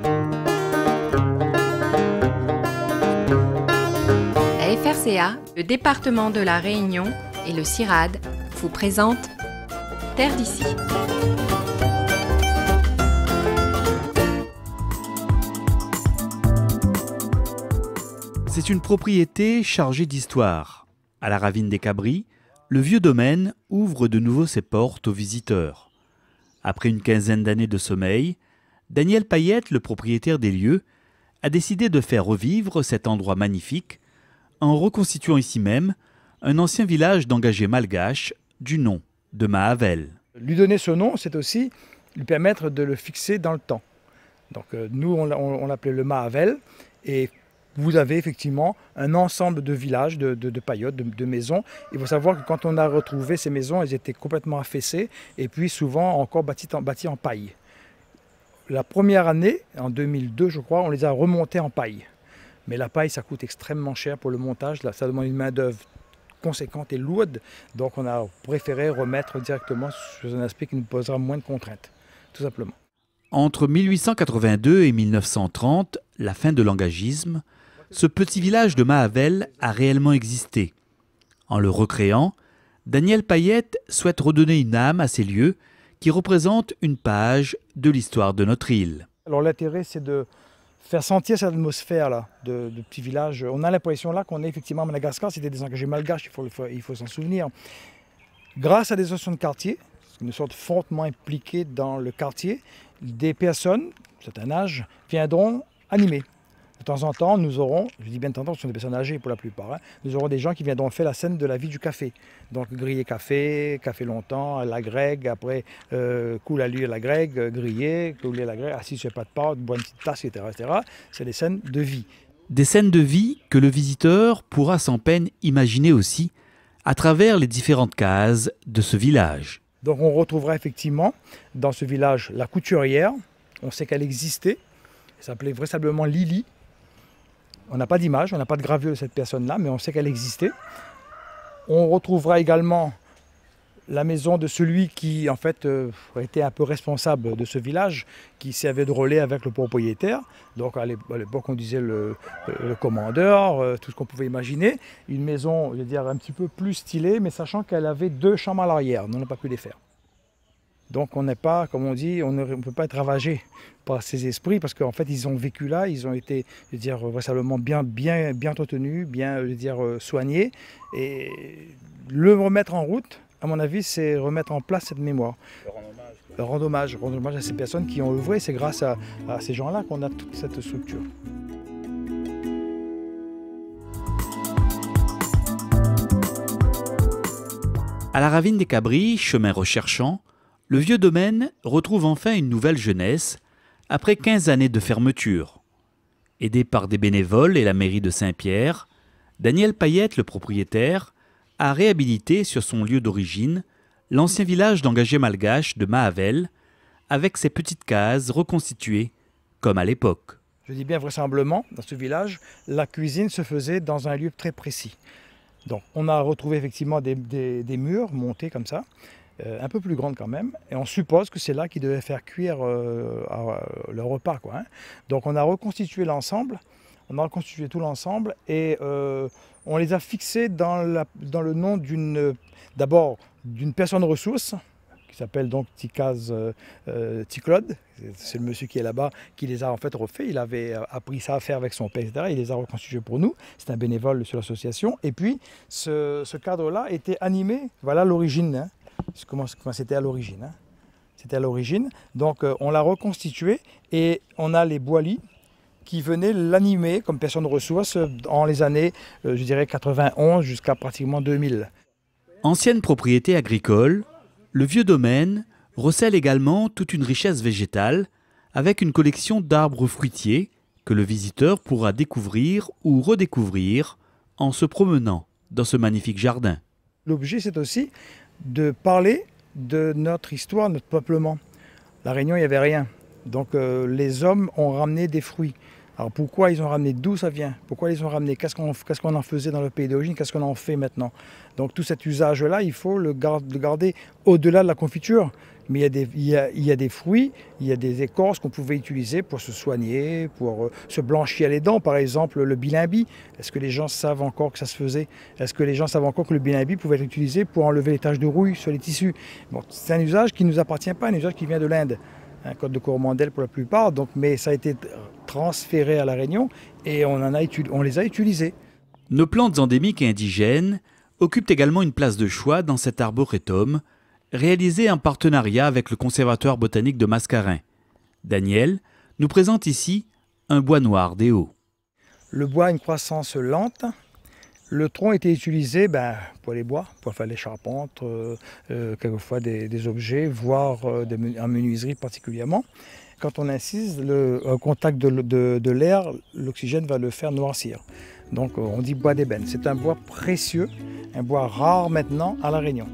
La FRCA, le département de la Réunion et le CIRAD vous présentent Terre d'ici. C'est une propriété chargée d'histoire. À la ravine des Cabris, le vieux domaine ouvre de nouveau ses portes aux visiteurs. Après une quinzaine d'années de sommeil, Daniel Payette, le propriétaire des lieux, a décidé de faire revivre cet endroit magnifique en reconstituant ici même un ancien village d'engagés malgaches du nom de Mahavel. Lui donner ce nom, c'est aussi lui permettre de le fixer dans le temps. Donc nous, on l'appelait le Mahavel, et vous avez effectivement un ensemble de villages, de paillotes, de maisons. Il faut savoir que quand on a retrouvé ces maisons, elles étaient complètement affaissées et puis souvent encore bâties en paille. La première année, en 2002 je crois, on les a remontées en paille. Mais la paille, ça coûte extrêmement cher pour le montage. Là, ça demande une main-d'œuvre conséquente et lourde. Donc on a préféré remettre directement sur un aspect qui nous posera moins de contraintes, tout simplement. Entre 1882 et 1930, la fin de l'engagisme, ce petit village de Mahavel a réellement existé. En le recréant, Daniel Payette souhaite redonner une âme à ces lieux qui représentent une page de l'histoire de notre île. Alors l'intérêt, c'est de faire sentir cette atmosphère-là de petit village. On a l'impression là qu'on est effectivement à Madagascar, c'était des engagés malgaches, il faut s'en souvenir. Grâce à des associations de quartier, une sorte fortement impliquée dans le quartier, des personnes, d'un certain âge, viendront animer. De temps en temps, nous aurons, je dis bien de temps en temps, ce sont des personnes âgées pour la plupart, nous aurons des gens qui viendront faire la scène de la vie du café. Donc griller café longtemps, à la grègue, après couler à l'huile à la grègue, griller, couler à la grègue, assis sur pas de pâte, boire une petite tasse, etc. C'est des scènes de vie. Des scènes de vie que le visiteur pourra sans peine imaginer aussi à travers les différentes cases de ce village. Donc on retrouvera effectivement dans ce village la couturière, on sait qu'elle existait, elle s'appelait vraisemblablement Lily. On n'a pas d'image, on n'a pas de gravure de cette personne-là, mais on sait qu'elle existait. On retrouvera également la maison de celui qui, en fait, était un peu responsable de ce village, qui servait de relais avec le propriétaire. Donc, à l'époque, on disait le commandeur, tout ce qu'on pouvait imaginer. Une maison, je veux dire, un petit peu plus stylée, mais sachant qu'elle avait 2 chambres à l'arrière. On n'a pas pu les faire. Donc on n'est pas, comme on dit, on ne peut pas être ravagé par ces esprits parce qu'en fait ils ont vécu là, ils ont été, je veux dire, vraisemblablement bien entretenus, bien, je veux dire, soignés. Et le remettre en route, à mon avis, c'est remettre en place cette mémoire. Le rendre hommage à ces personnes qui ont œuvré. C'est grâce à ces gens-là qu'on a toute cette structure. À la ravine des Cabris, chemin recherchant, le vieux domaine retrouve enfin une nouvelle jeunesse après 15 années de fermeture. Aidé par des bénévoles et la mairie de Saint-Pierre, Daniel Payette, le propriétaire, a réhabilité sur son lieu d'origine l'ancien village d'engagés malgaches de Mahavel avec ses petites cases reconstituées comme à l'époque. Je dis bien vraisemblablement, dans ce village, la cuisine se faisait dans un lieu très précis. Donc on a retrouvé effectivement des murs montés comme ça, un peu plus grandes quand même, et on suppose que c'est là qu'ils devaient faire cuire leur repas, quoi, hein. Donc on a reconstitué l'ensemble, on a reconstitué tout l'ensemble, et on les a fixés dans le nom d'abord d'une personne ressource, qui s'appelle donc Ticaz Ticlode. C'est le monsieur qui est là-bas, qui les a en fait refait. Il avait appris ça à faire avec son père, etc. Il les a reconstitués pour nous. C'est un bénévole sur l'association. Et puis, ce cadre-là était animé, voilà l'origine, hein. Comment c'était à l'origine, hein. C'était à l'origine. Donc, on l'a reconstitué et on a les Boilis qui venaient l'animer comme personne ressource en les années, je dirais, 91 jusqu'à pratiquement 2000. Ancienne propriété agricole, le vieux domaine recèle également toute une richesse végétale avec une collection d'arbres fruitiers que le visiteur pourra découvrir ou redécouvrir en se promenant dans ce magnifique jardin. L'objet, c'est aussi de parler de notre histoire, notre peuplement. La Réunion, il n'y avait rien. Donc les hommes ont ramené des fruits. Alors pourquoi ils ont ramené, d'où ça vient? Pourquoi ils ont ramené? Qu'est-ce qu'on en faisait dans le pays d'origine? Qu'est-ce qu'on en fait maintenant? Donc tout cet usage-là, il faut le garder au-delà de la confiture. Mais il y a des fruits, il y a des écorces qu'on pouvait utiliser pour se soigner, pour se blanchir les dents. Par exemple, le bilimbi. Est-ce que les gens savent encore que ça se faisait? Est-ce que les gens savent encore que le bilimbi pouvait être utilisé pour enlever les taches de rouille sur les tissus? Bon, c'est un usage qui ne nous appartient pas, un usage qui vient de l'Inde. Un code de Coromandel pour la plupart, donc, mais ça a été transféré à La Réunion et on les a utilisés. Nos plantes endémiques et indigènes occupent également une place de choix dans cet arboretum, réalisé en partenariat avec le Conservatoire botanique de Mascarin. Daniel nous présente ici un bois noir des Hauts. Le bois a une croissance lente. Le tronc était utilisé pour les bois, pour faire les charpentes, quelquefois des objets, voire en menuiserie particulièrement. Quand on incise, au contact de l'air, l'oxygène va le faire noircir. Donc on dit bois d'ébène. C'est un bois précieux, un bois rare maintenant à La Réunion.